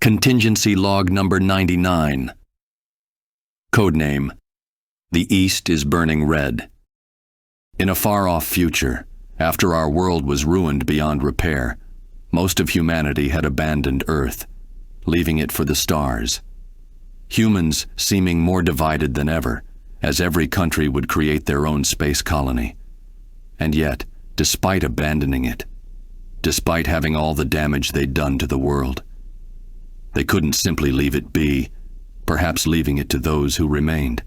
Contingency log number 99. Codename: The East is burning red. In a far-off future, after our world was ruined beyond repair, most of humanity had abandoned Earth, leaving it for the stars. Humans seeming more divided than ever, as every country would create their own space colony. And yet, despite abandoning it, despite having all the damage they'd done to the world, they couldn't simply leave it be, perhaps leaving it to those who remained.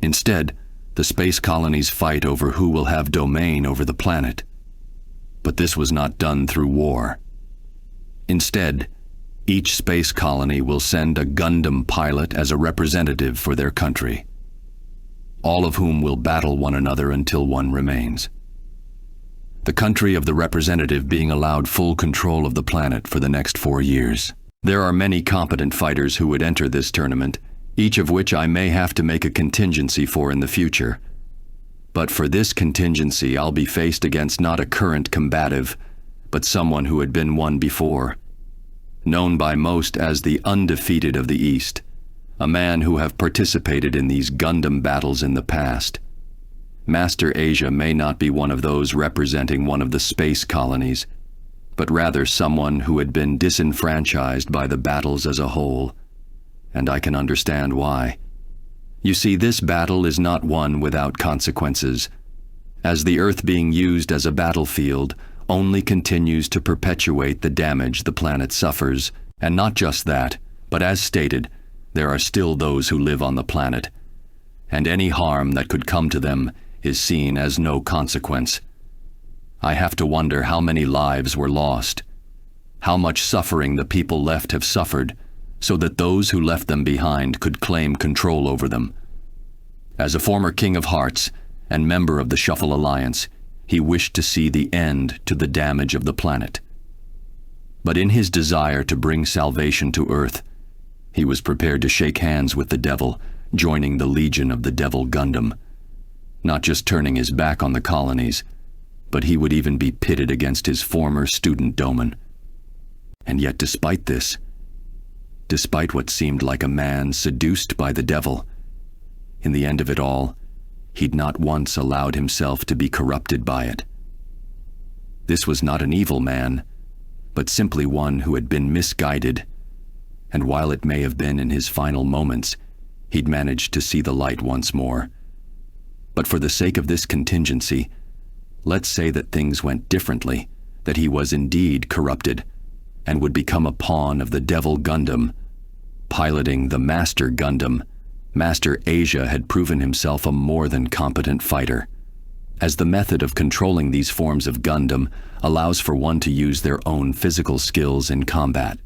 Instead, the space colonies fight over who will have domain over the planet. But this was not done through war. Instead, each space colony will send a Gundam pilot as a representative for their country, all of whom will battle one another until one remains. The country of the representative being allowed full control of the planet for the next 4 years. There are many competent fighters who would enter this tournament, each of which I may have to make a contingency for in the future. But for this contingency, I'll be faced against not a current combative, but someone who had been one before. Known by most as the undefeated of the East, a man who have participated in these Gundam battles in the past. Master Asia may not be one of those representing one of the space colonies, but rather someone who had been disenfranchised by the battles as a whole, and I can understand why. You see, this battle is not one without consequences, as the Earth being used as a battlefield only continues to perpetuate the damage the planet suffers, and not just that, but as stated, there are still those who live on the planet, and any harm that could come to them is seen as no consequence. I have to wonder how many lives were lost, how much suffering the people left have suffered, so that those who left them behind could claim control over them. As a former King of Hearts and member of the Shuffle Alliance, he wished to see the end to the damage of the planet. But in his desire to bring salvation to Earth, he was prepared to shake hands with the Devil, joining the Legion of the Devil Gundam, not just turning his back on the colonies, but he would even be pitted against his former student Doman. And yet despite this, despite what seemed like a man seduced by the Devil, in the end of it all, he'd not once allowed himself to be corrupted by it. This was not an evil man, but simply one who had been misguided, and while it may have been in his final moments, he'd managed to see the light once more. But for the sake of this contingency, let's say that things went differently, that he was indeed corrupted, and would become a pawn of the Devil Gundam. Piloting the Master Gundam, Master Asia had proven himself a more than competent fighter, as the method of controlling these forms of Gundam allows for one to use their own physical skills in combat,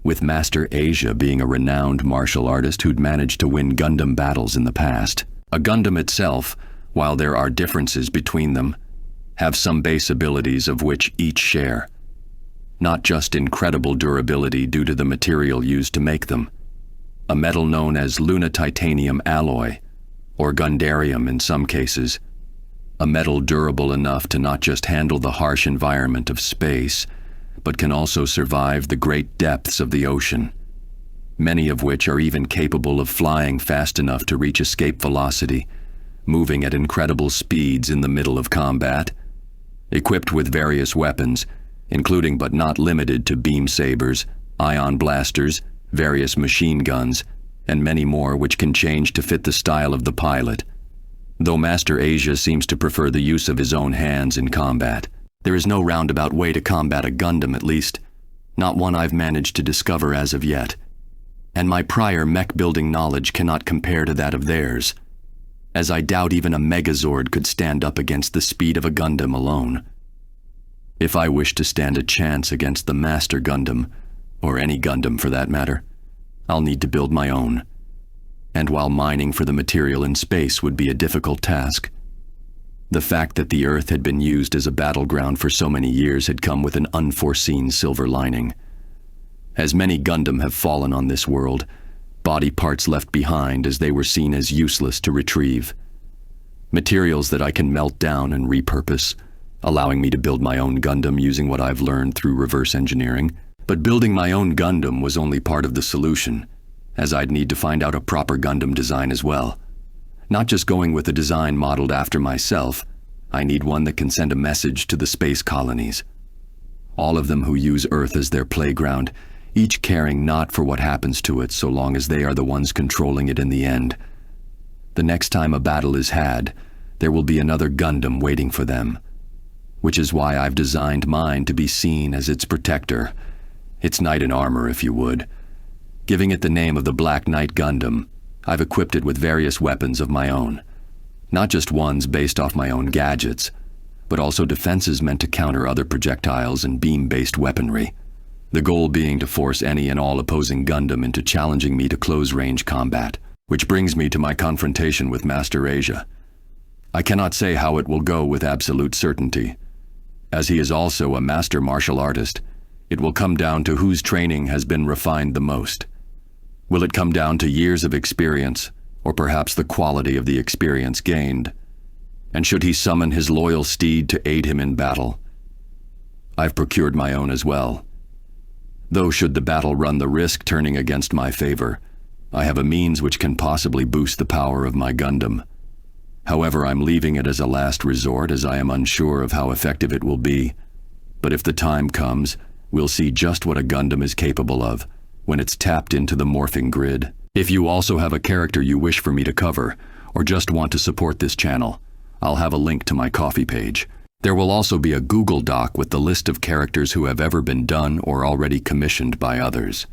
with Master Asia being a renowned martial artist who'd managed to win Gundam battles in the past. A Gundam itself, while there are differences between them, have some base abilities of which each share, not just incredible durability due to the material used to make them, a metal known as Luna-Titanium alloy, or Gundarium in some cases, a metal durable enough to not just handle the harsh environment of space, but can also survive the great depths of the ocean, many of which are even capable of flying fast enough to reach escape velocity, moving at incredible speeds in the middle of combat, equipped with various weapons, including but not limited to beam sabers, ion blasters, various machine guns, and many more which can change to fit the style of the pilot. Though Master Asia seems to prefer the use of his own hands in combat, there is no roundabout way to combat a Gundam, at least, not one I've managed to discover as of yet. And my prior mech-building knowledge cannot compare to that of theirs, as I doubt even a Megazord could stand up against the speed of a Gundam alone. If I wish to stand a chance against the Master Gundam, or any Gundam for that matter, I'll need to build my own. And while mining for the material in space would be a difficult task, the fact that the Earth had been used as a battleground for so many years had come with an unforeseen silver lining. As many Gundam have fallen on this world, body parts left behind as they were seen as useless to retrieve. Materials that I can melt down and repurpose, allowing me to build my own Gundam using what I've learned through reverse engineering. But building my own Gundam was only part of the solution, as I'd need to find out a proper Gundam design as well. Not just going with a design modeled after myself, I need one that can send a message to the space colonies. All of them who use Earth as their playground, each caring not for what happens to it so long as they are the ones controlling it in the end. The next time a battle is had, there will be another Gundam waiting for them, which is why I've designed mine to be seen as its protector, its knight in armor, if you would. Giving it the name of the Black Knight Gundam, I've equipped it with various weapons of my own. Not just ones based off my own gadgets, but also defenses meant to counter other projectiles and beam-based weaponry. The goal being to force any and all opposing Gundam into challenging me to close-range combat, which brings me to my confrontation with Master Asia. I cannot say how it will go with absolute certainty. As he is also a master martial artist, it will come down to whose training has been refined the most. Will it come down to years of experience, or perhaps the quality of the experience gained? And should he summon his loyal steed to aid him in battle? I've procured my own as well. Though should the battle run the risk turning against my favor, I have a means which can possibly boost the power of my Gundam. However, I'm leaving it as a last resort as I am unsure of how effective it will be. But if the time comes, we'll see just what a Gundam is capable of when it's tapped into the morphing grid. If you also have a character you wish for me to cover, or just want to support this channel, I'll have a link to my Ko-fi page. There will also be a Google Doc with the list of characters who have ever been done or already commissioned by others.